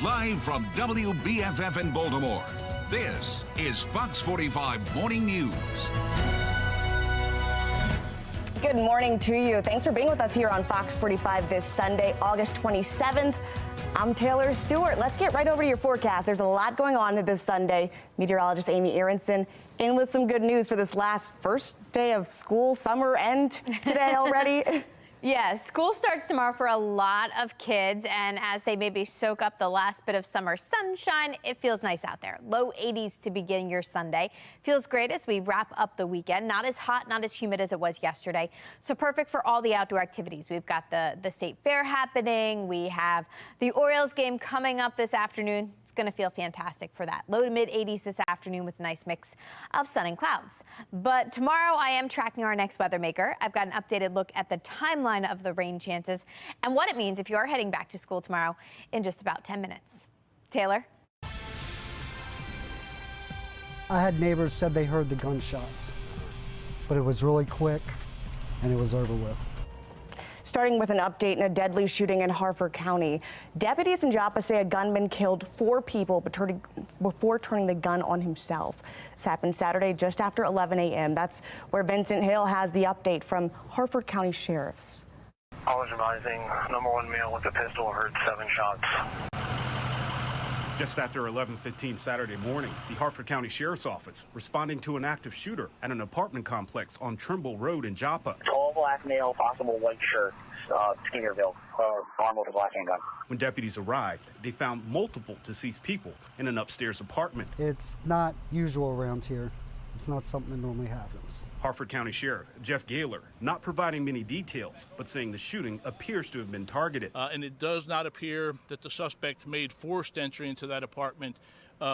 Live from WBFF in Baltimore, this is Fox 45 Morning News. Good morning to you. Thanks for being with us here on Fox 45 this Sunday, August 27th. I'm Taylor Stewart. Let's get right over to your forecast. There's a lot going on this Sunday. Meteorologist Amy Aronson in with some good news for this first day of school, summer end today already. Yes, school starts tomorrow for a lot of kids, and as they maybe soak up the last bit of summer sunshine, it feels nice out there. Low 80s to begin your Sunday. Feels great as we wrap up the weekend. Not as hot, not as humid as it was yesterday. So perfect for all the outdoor activities. We've got the state fair happening. We have the Orioles game coming up this afternoon. It's going to feel fantastic for that. Low to mid 80s this afternoon with a nice mix of sun and clouds. But tomorrow I am tracking our next weather maker. I've got an updated look at the timeline of the rain chances and what it means if you are heading back to school tomorrow in just about 10 minutes. Taylor? I had neighbors said they heard the gunshots, but it was really quick and it was over with. Starting with an update in a deadly shooting in Harford County. Deputies in Joppa say a gunman killed 4 people before turning the gun on himself. This happened Saturday just after 11 a.m. That's where Vincent Hill has the update from Harford County Sheriff's. I was advising number 1 male with a pistol heard 7 shots. Just after 11:15 Saturday morning, the Harford County Sheriff's Office responding to an active shooter at an apartment complex on Trimble Road in Joppa. Tall black male, possible white shirt, skinnier build, armed with a black handgun. When deputies arrived, they found multiple deceased people in an upstairs apartment. It's not usual around here. It's not something that normally happens. Harford County Sheriff Jeff Gaylor not providing many details, but saying the shooting appears to have been targeted. And it does not appear that the suspect made forced entry into that apartment.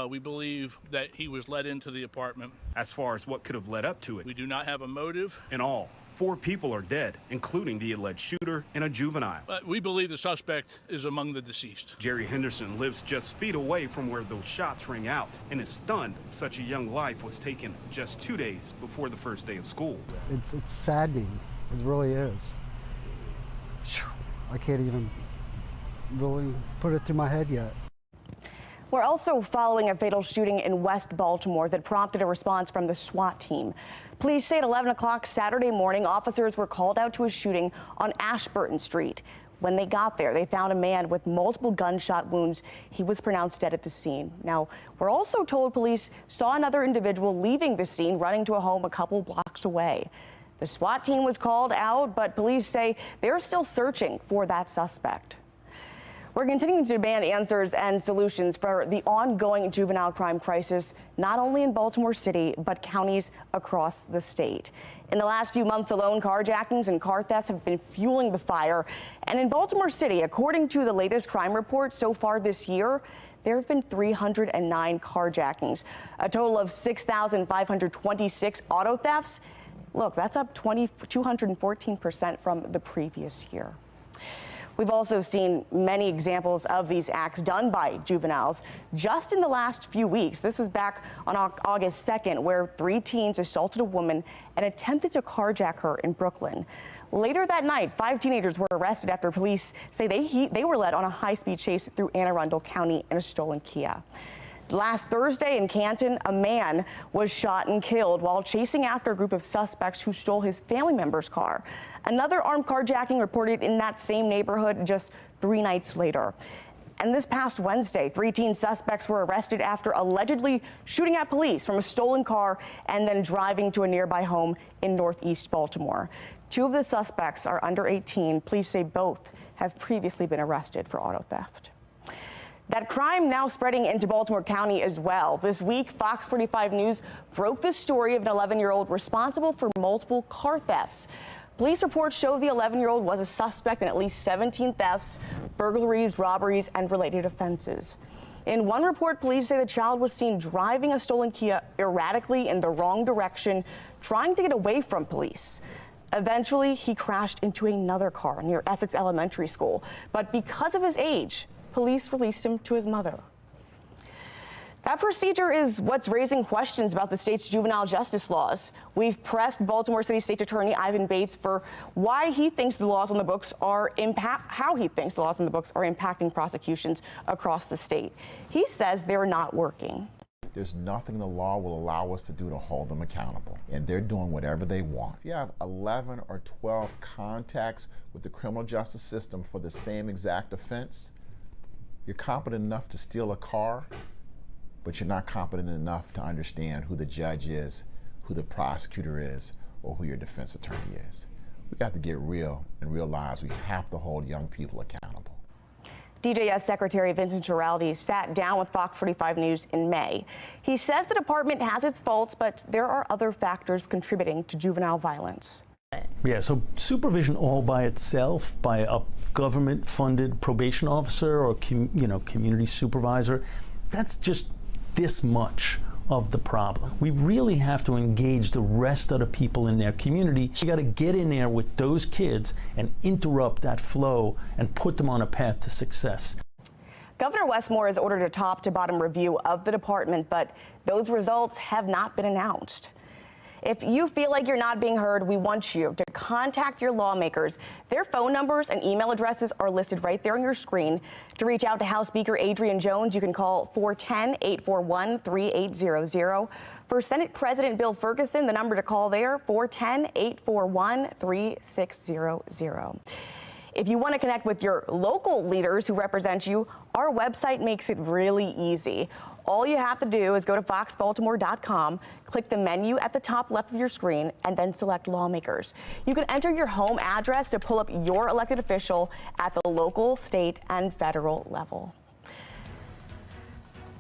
We believe that he was let into the apartment. As far as what could have led up to it, we do not have a motive. In all, 4 people are dead, including the alleged shooter and a juvenile. We believe the suspect is among the deceased. Jerry Henderson lives just feet away from where those shots rang out and is stunned such a young life was taken just 2 days before the first day of school. It's saddening. It really is. I can't even really put it through my head yet. We're also following a fatal shooting in West Baltimore that prompted a response from the SWAT team. Police say at 11 o'clock Saturday morning, officers were called out to a shooting on Ashburton Street. When they got there, they found a man with multiple gunshot wounds. He was pronounced dead at the scene. Now, we're also told police saw another individual leaving the scene, running to a home a couple blocks away. The SWAT team was called out, but police say they're still searching for that suspect. We're continuing to demand answers and solutions for the ongoing juvenile crime crisis, not only in Baltimore City, but counties across the state. In the last few months alone, carjackings and car thefts have been fueling the fire. And in Baltimore City, according to the latest crime report so far this year, there have been 309 carjackings, a total of 6,526 auto thefts. Look, that's up 214% from the previous year. We've also seen many examples of these acts done by juveniles just in the last few weeks. This is back on August 2nd, where 3 teens assaulted a woman and attempted to carjack her in Brooklyn. Later that night, 5 teenagers were arrested after police say they were led on a high-speed chase through Anne Arundel County in a stolen Kia. Last Thursday in Canton, a man was shot and killed while chasing after a group of suspects who stole his family member's car. Another armed carjacking reported in that same neighborhood just 3 nights later. And this past Wednesday, 3 teen suspects were arrested after allegedly shooting at police from a stolen car and then driving to a nearby home in northeast Baltimore. 2 of the suspects are under 18. Police say both have previously been arrested for auto theft. That crime now spreading into Baltimore County as well. This week, Fox 45 News broke the story of an 11-year-old responsible for multiple car thefts. Police reports show the 11-year-old was a suspect in at least 17 thefts, burglaries, robberies, and related offenses. In one report, police say the child was seen driving a stolen Kia erratically in the wrong direction, trying to get away from police. Eventually, he crashed into another car near Essex Elementary School, but because of his age, police released him to his mother. That procedure is what's raising questions about the state's juvenile justice laws. We've pressed Baltimore City State Attorney Ivan Bates for why he thinks the laws on the books are how he thinks the laws on the books are impacting prosecutions across the state. He says they're not working. There's nothing the law will allow us to do to hold them accountable, and they're doing whatever they want. If you have 11 or 12 contacts with the criminal justice system for the same exact offense, you're competent enough to steal a car, but you're not competent enough to understand who the judge is, who the prosecutor is, or who your defense attorney is. We have to get real and realize we have to hold young people accountable. DJS Secretary Vincent Giraldi sat down with Fox 45 News in May. He says the department has its faults, but there are other factors contributing to juvenile violence. Yeah, so supervision all by itself by a government-funded probation officer or community supervisor, that's just this much of the problem. We really have to engage the rest of the people in their community. You got to get in there with those kids and interrupt that flow and put them on a path to success. Governor Westmore has ordered a top-to-bottom review of the department, but those results have not been announced. If you feel like you're not being heard, we want you to contact your lawmakers. Their phone numbers and email addresses are listed right there on your screen. To reach out to House Speaker Adrian Jones, you can call 410-841-3800. For Senate President Bill Ferguson, the number to call there, 410-841-3600. If you want to connect with your local leaders who represent you, our website makes it really easy. All you have to do is go to foxbaltimore.com, click the menu at the top left of your screen, and then select lawmakers. You can enter your home address to pull up your elected official at the local, state, and federal level.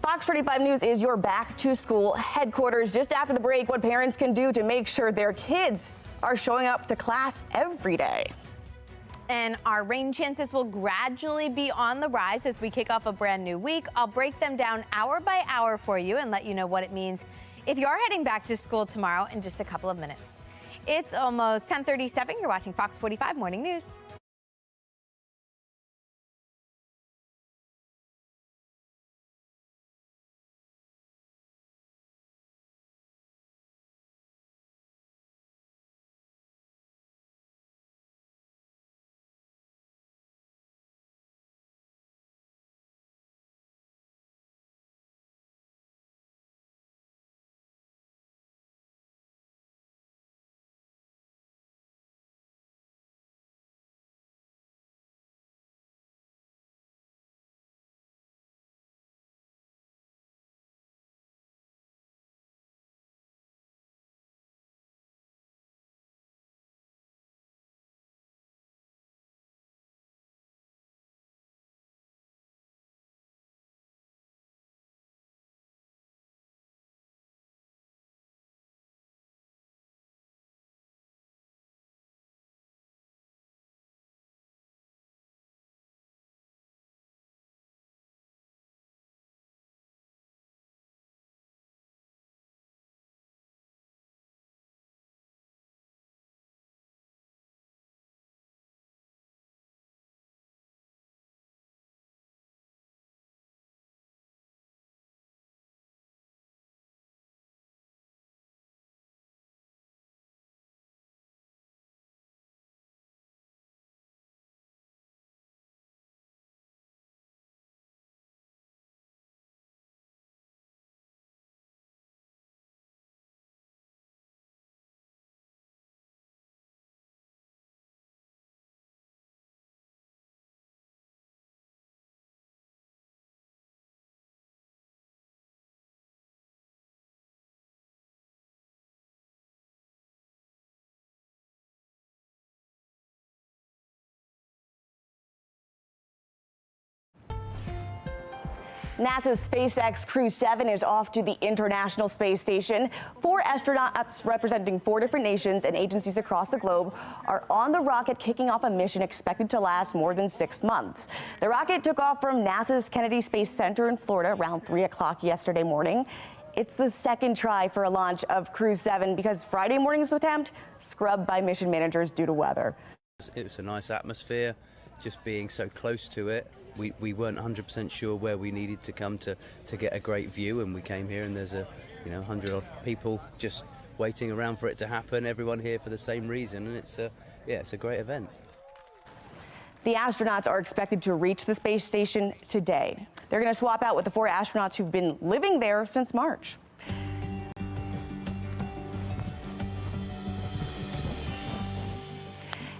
Fox 45 News is your back-to-school headquarters. Just after the break, what parents can do to make sure their kids are showing up to class every day. And our rain chances will gradually be on the rise as we kick off a brand new week. I'll break them down hour by hour for you and let you know what it means if you are heading back to school tomorrow in just a couple of minutes. It's almost 10:37. You're watching Fox 45 Morning News. NASA's SpaceX Crew 7 is off to the International Space Station. 4 astronauts representing 4 different nations and agencies across the globe are on the rocket, kicking off a mission expected to last more than 6 months. The rocket took off from NASA's Kennedy Space Center in Florida around 3 o'clock yesterday morning. It's the second try for a launch of Crew 7 because Friday morning's attempt scrubbed by mission managers due to weather. It was a nice atmosphere, just being so close to it. we weren't 100% sure where we needed to come to get a great view, and we came here and there's 100 odd people just waiting around for it to happen. Everyone here for the same reason, and it's a great event. The astronauts are expected to reach the space station today. They're going to swap out with the 4 astronauts who've been living there since March.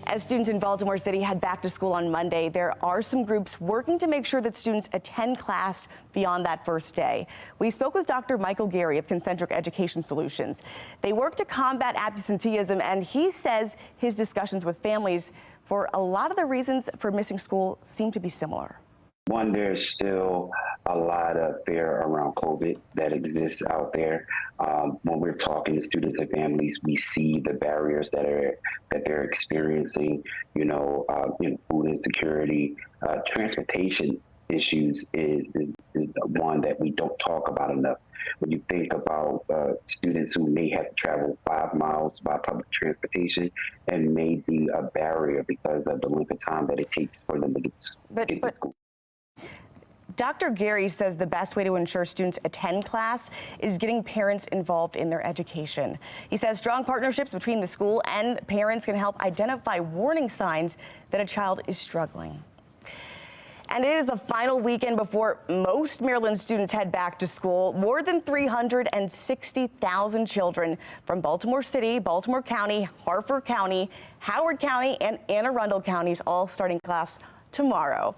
As students in Baltimore City head back to school on Monday, there are some groups working to make sure that students attend class beyond that first day. We spoke with Dr. Michael Gary of Concentric Education Solutions. They work to combat absenteeism, and he says his discussions with families for a lot of the reasons for missing school seem to be similar. One, there's still a lot of fear around COVID that exists out there. When we're talking to students and families, we see the barriers that they're experiencing. Food insecurity, transportation issues is one that we don't talk about enough. When you think about students who may have to travel 5 miles by public transportation, and may be a barrier because of the length of time that it takes for them to get to school. Dr. Gary says the best way to ensure students attend class is getting parents involved in their education. He says strong partnerships between the school and parents can help identify warning signs that a child is struggling. And it is the final weekend before most Maryland students head back to school. More than 360,000 children from Baltimore City, Baltimore County, Harford County, Howard County, and Anne Arundel counties all starting class tomorrow.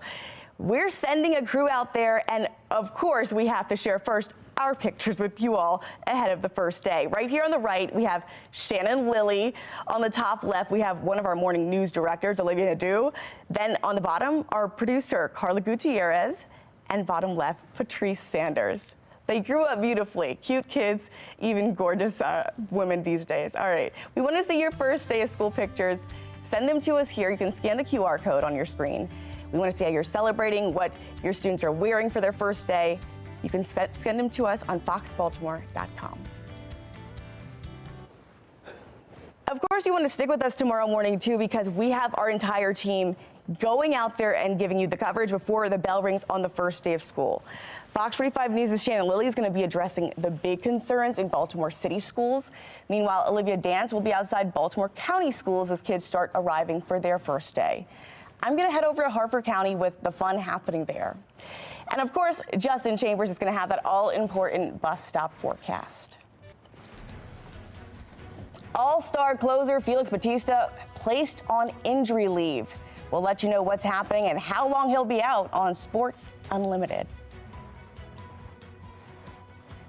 We're sending a crew out there, and of course, we have to share first our pictures with you all ahead of the first day. Right here on the right, we have Shannon Lilly. On the top left, we have one of our morning news directors, Olivia Nadeau. Then on the bottom, our producer, Carla Gutierrez. And bottom left, Patrice Sanders. They grew up beautifully. Cute kids, even gorgeous women these days. All right, we want to see your first day of school pictures. Send them to us here. You can scan the QR code on your screen. We want to see how you're celebrating, what your students are wearing for their first day. You can send them to us on foxbaltimore.com. Of course, you want to stick with us tomorrow morning, too, because we have our entire team going out there and giving you the coverage before the bell rings on the first day of school. Fox 45 News' Shannon Lilly is going to be addressing the big concerns in Baltimore City schools. Meanwhile, Olivia Dance will be outside Baltimore County schools as kids start arriving for their first day. I'm going to head over to Harford County with the fun happening there. And of course, Justin Chambers is going to have that all-important bus stop forecast. All-star closer Felix Bautista placed on injury leave. We'll let you know what's happening and how long he'll be out on Sports Unlimited.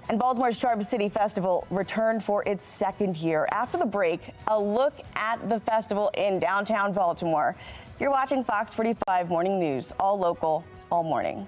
And Baltimore's Charm City Festival returned for its second year. After the break, a look at the festival in downtown Baltimore. You're watching Fox 45 Morning News, all local, all morning.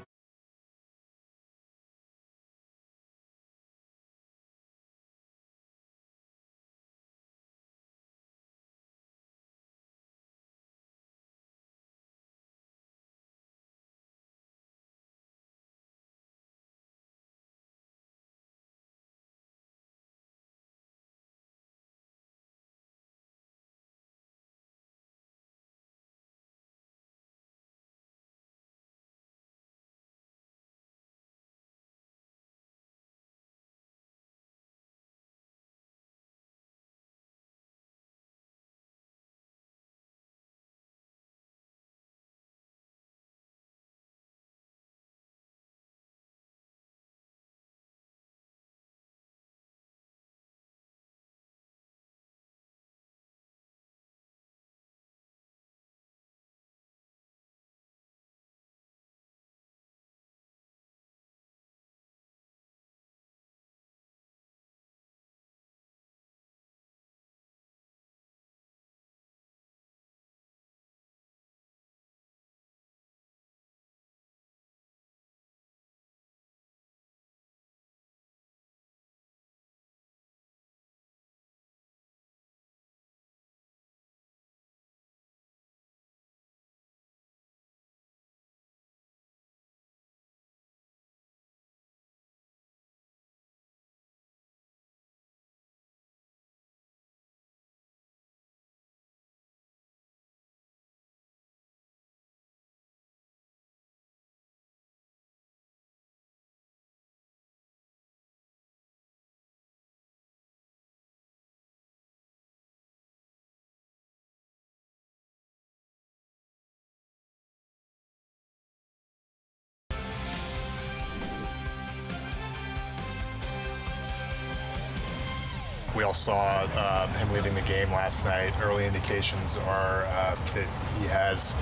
we all saw him leaving the game last night. Early indications are that he has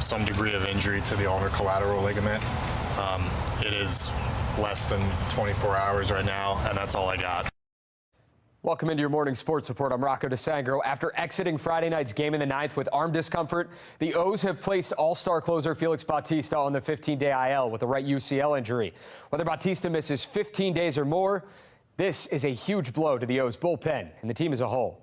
some degree of injury to the ulnar collateral ligament. It is less than 24 hours right now, and that's all I got. Welcome into your morning sports report. I'm Rocco DeSangro. After exiting Friday night's game in the ninth with arm discomfort, the O's have placed all-star closer Felix Bautista on the 15-day IL with a right UCL injury. Whether Bautista misses 15 days or more, this is a huge blow to the O's bullpen and the team as a whole.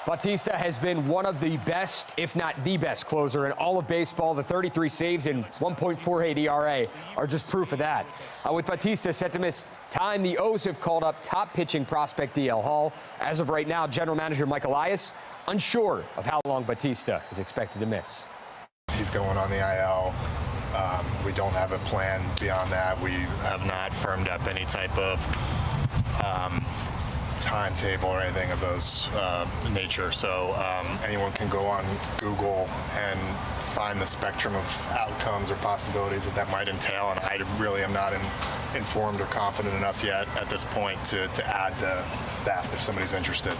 Bautista has been one of the best, if not the best, closer in all of baseball. The 33 saves and 1.48 ERA are just proof of that. With Bautista set to miss time, the O's have called up top pitching prospect DL Hall. As of right now, general manager Mike Elias unsure of how long Bautista is expected to miss. He's going on the IL. We don't have a plan beyond that. We have not firmed up any type of timetable or anything of those nature. So anyone can go on Google and find the spectrum of outcomes or possibilities that might entail, and I really am not informed or confident enough yet at this point to add to that if somebody's interested.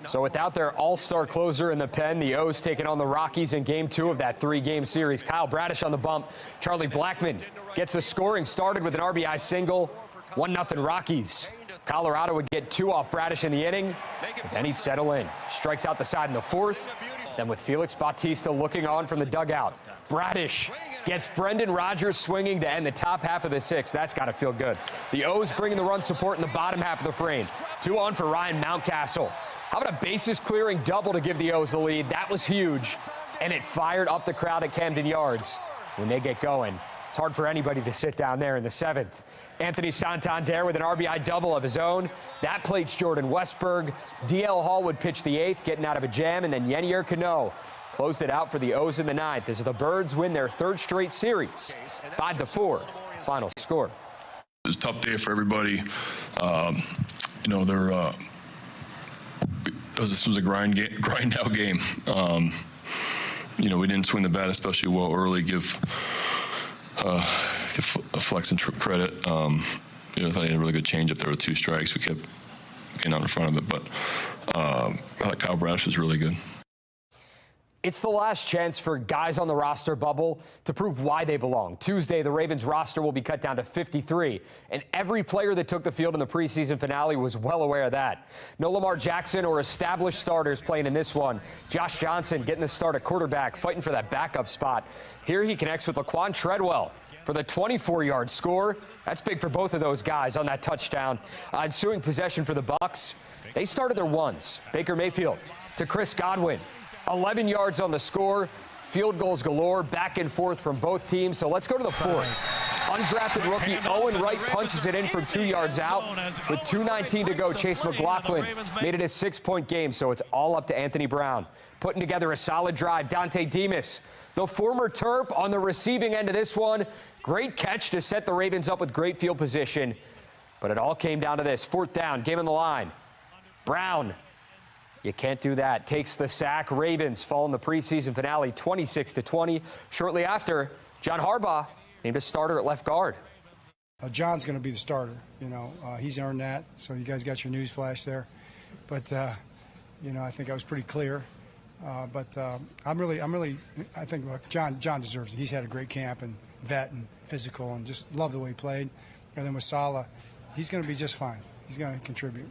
So without their all-star closer in the pen, the O's taking on the Rockies in Game 2 of that 3-game series. Kyle Bradish on the bump. Charlie Blackmon gets the scoring started with an RBI single. 1-0 Rockies. Colorado would get 2 off Bradish in the inning, but then he'd settle in. Strikes out the side in the 4th. Then with Felix Bautista looking on from the dugout, Bradish gets Brendan Rodgers swinging to end the top half of the 6th. That's got to feel good. The O's bringing the run support in the bottom half of the frame. 2 on for Ryan Mountcastle. How about a bases-clearing double to give the O's the lead? That was huge, and it fired up the crowd at Camden Yards. When they get going, it's hard for anybody to sit down there in the 7th. Anthony Santander with an RBI double of his own. That plates Jordan Westberg. DL Hall would pitch the 8th, getting out of a jam, and then Yenier Cano closed it out for the O's in the 9th as the Birds win their 3rd straight series. 5-4, final score. It was a tough day for everybody. This was a grind out game. We didn't swing the bat especially well early. Give Flex and credit. I thought he had a really good changeup there with 2 strikes. We kept getting out in front of it, but I thought Kyle Bradish was really good. It's the last chance for guys on the roster bubble to prove why they belong. Tuesday, the Ravens roster will be cut down to 53, and every player that took the field in the preseason finale was well aware of that. No Lamar Jackson or established starters playing in this one. Josh Johnson getting the start at quarterback, fighting for that backup spot. Here he connects with Laquan Treadwell for the 24-yard score. That's big for both of those guys on that touchdown. Ensuing possession for the Bucs. They started their ones. Baker Mayfield to Chris Godwin. 11 yards on the score. Field goals galore, back and forth from both teams. So let's go to the 4th. Undrafted rookie Owen Wright punches it in from 2 yards out. With 2:19 to go, Chase McLaughlin made it a 6-point game, so it's all up to Anthony Brown. Putting together a solid drive, Dante Demas, the former Terp, on the receiving end of this one. Great catch to set the Ravens up with great field position. But it all came down to this. 4th down, game on the line. Brown. You can't do that. Takes the sack. Ravens fall in the preseason finale 26-20. Shortly after, John Harbaugh named a starter at left guard. John's going to be the starter. He's earned that. So you guys got your news flash there. But, I think I was pretty clear. I think John deserves it. He's had a great camp and vet and physical and just love the way he played. And then with Saleh, he's going to be just fine. He's going to contribute.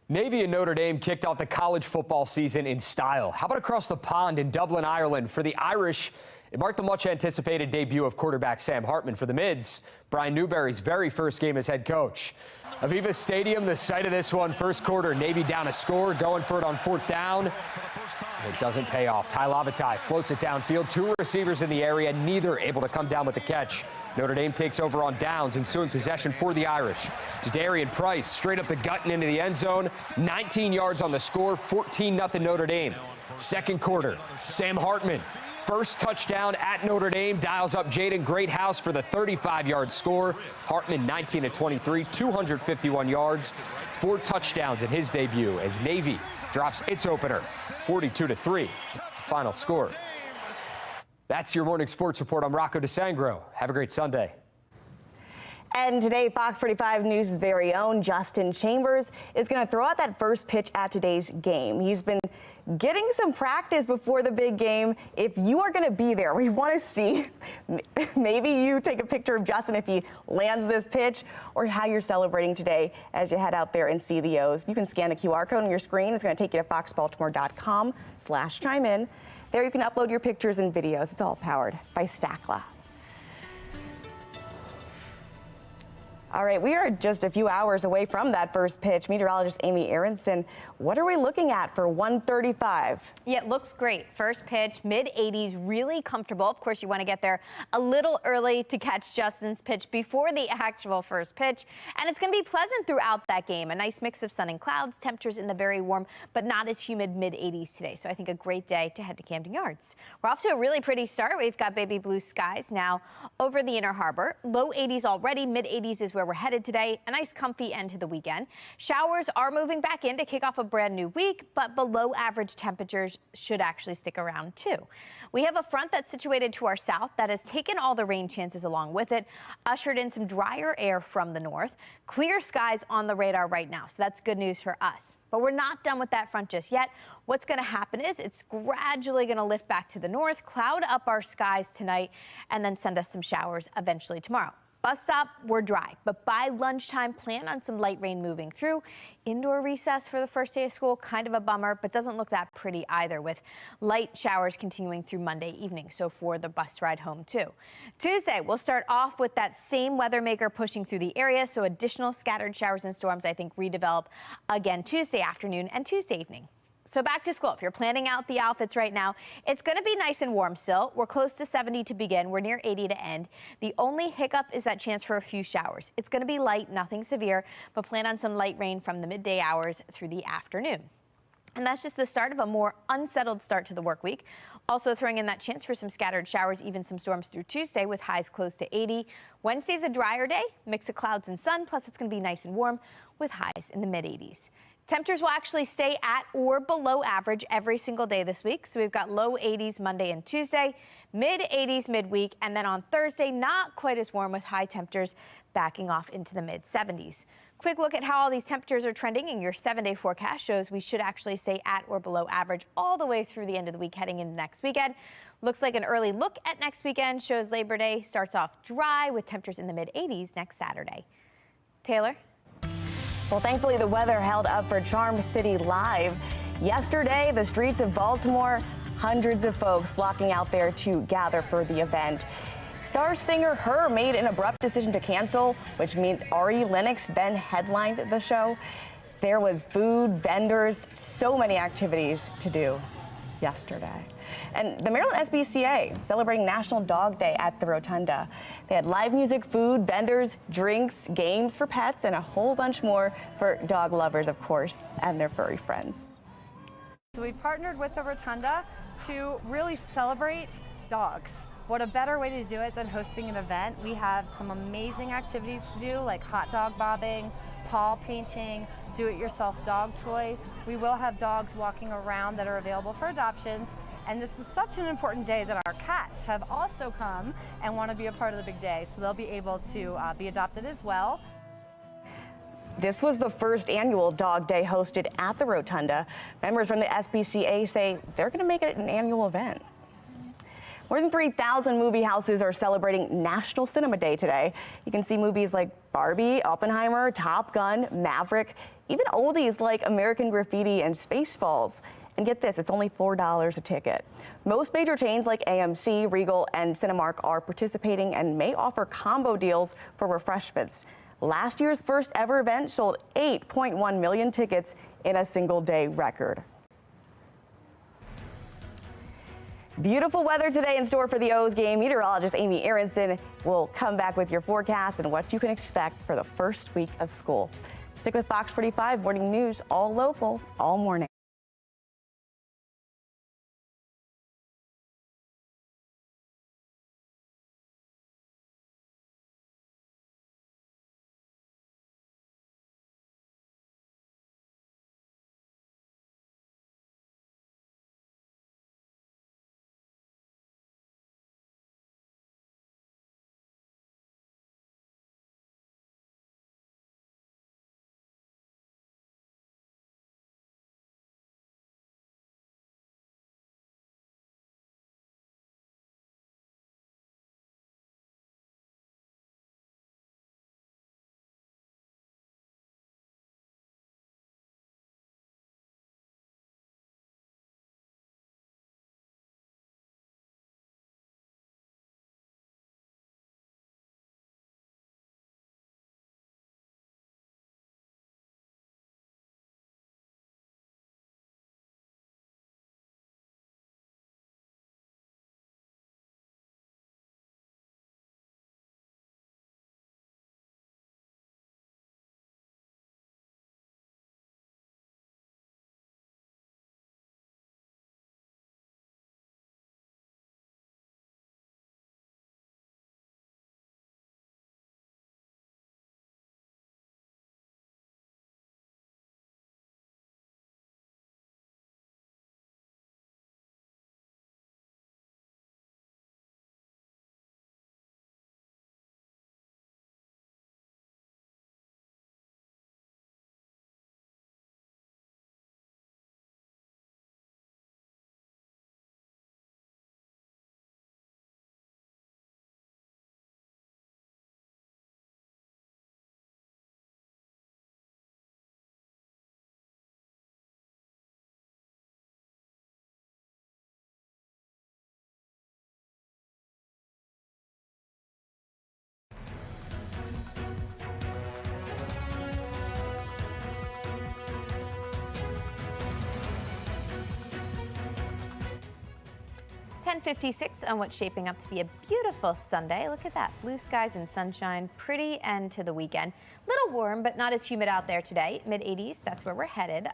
Navy and Notre Dame kicked off the college football season in style. How about across the pond in Dublin, Ireland? For the Irish, it marked the much-anticipated debut of quarterback Sam Hartman. For the Mids, Brian Newberry's very first game as head coach. Aviva Stadium, the site of this one. First quarter, Navy down a score, going for it on 4th down. It doesn't pay off. Ty Lavatai floats it downfield. 2 receivers in the area, neither able to come down with the catch. Notre Dame takes over on downs, ensuing possession for the Irish. Darian Price straight up the gut and into the end zone. 19 yards on the score, 14-0 Notre Dame. Second quarter, Sam Hartman, first touchdown at Notre Dame, dials up Jaden Greathouse for the 35-yard score. Hartman 19-23, 251 yards, 4 touchdowns in his debut as Navy drops its opener, 42-3, final score. That's your morning sports report. I'm Rocco DeSangro. Have a great Sunday. And today, Fox 45 News' very own Justin Chambers is going to throw out that first pitch at today's game. He's been getting some practice before the big game. If you are going to be there, we want to see maybe you take a picture of Justin if he lands this pitch, or how you're celebrating today as you head out there and see the O's. You can scan the QR code on your screen. It's going to take you to foxbaltimore.com/chime-in. There you can upload your pictures and videos. It's all powered by Stackla. All right, we are just a few hours away from that first pitch. Meteorologist Amy Aronson, what are we looking at for 135? Yeah, it looks great. First pitch, mid-80s, really comfortable. Of course, you want to get there a little early to catch Justin's pitch before the actual first pitch. And it's going to be pleasant throughout that game. A nice mix of sun and clouds, temperatures in the very warm, but not as humid mid-80s today. So I think a great day to head to Camden Yards. We're off to a really pretty start. We've got baby blue skies now over the Inner Harbor. Low 80s already. Mid-80s is where we're headed today. A nice comfy end to the weekend. Showers are moving back in to kick off a brand new week, but below average temperatures should actually stick around too. We have a front that's situated to our south that has taken all the rain chances along with it, ushered in some drier air from the north. Clear skies on the radar right now, so that's good news for us. But we're not done with that front just yet. What's going to happen is it's gradually going to lift back to the north, cloud up our skies tonight, and then send us some showers eventually tomorrow. Bus stop, we're dry, but by lunchtime, plan on some light rain moving through. Indoor recess for the first day of school, kind of a bummer, but doesn't look that pretty either, with light showers continuing through Monday evening, so for the bus ride home too. Tuesday, we'll start off with that same weather maker pushing through the area, so additional scattered showers and storms, I think, redevelop again Tuesday afternoon and Tuesday evening. So back to school. If you're planning out the outfits right now, it's going to be nice and warm still. We're close to 70 to begin. We're near 80 to end. The only hiccup is that chance for a few showers. It's going to be light, nothing severe, but plan on some light rain from the midday hours through the afternoon. And that's just the start of a more unsettled start to the work week. Also throwing in that chance for some scattered showers, even some storms through Tuesday with highs close to 80. Wednesday's a drier day, mix of clouds and sun, plus it's going to be nice and warm with highs in the mid-80s. Temperatures will actually stay at or below average every single day this week. So we've got low 80s Monday and Tuesday, mid 80s midweek, and then on Thursday, not quite as warm with high temperatures backing off into the mid 70s. Quick look at how all these temperatures are trending in your 7-day forecast shows we should actually stay at or below average all the way through the end of the week heading into next weekend. Looks like an early look at next weekend shows Labor Day starts off dry with temperatures in the mid 80s next Saturday. Taylor? Well, thankfully, the weather held up for Charm City Live. Yesterday, the streets of Baltimore, hundreds of folks flocking out there to gather for the event. Star singer Her made an abrupt decision to cancel, which meant Ari Lennox then headlined the show. There was food, vendors, so many activities to do yesterday. And the Maryland SPCA celebrating National Dog Day at the Rotunda. They had live music, food, vendors, drinks, games for pets, and a whole bunch more for dog lovers, of course, and their furry friends. So we partnered with the Rotunda to really celebrate dogs. What a better way to do it than hosting an event. We have some amazing activities to do, like hot dog bobbing, paw painting, do-it-yourself dog toy. We will have dogs walking around that are available for adoptions. And this is such an important day that our cats have also come and want to be a part of the big day. So they'll be able to be adopted as well. This was the first annual Dog Day hosted at the Rotunda. Members from the SPCA say they're going to make it an annual event. More than 3,000 movie houses are celebrating National Cinema Day today. You can see movies like Barbie, Oppenheimer, Top Gun, Maverick, even oldies like American Graffiti and Spaceballs. And get this, it's only $4 a ticket. Most major chains like AMC, Regal, and Cinemark are participating and may offer combo deals for refreshments. Last year's first ever event sold 8.1 million tickets in a single day record. Beautiful weather today in store for the O's game. Meteorologist Amy Aronson will come back with your forecast and what you can expect for the first week of school. Stick with Fox 45 Morning News, all local, all morning. 10:56 on what's shaping up to be a beautiful Sunday. Look at that. Blue skies and sunshine. Pretty end to the weekend. Little warm, but not as humid out there today. Mid-80s. That's where we're headed.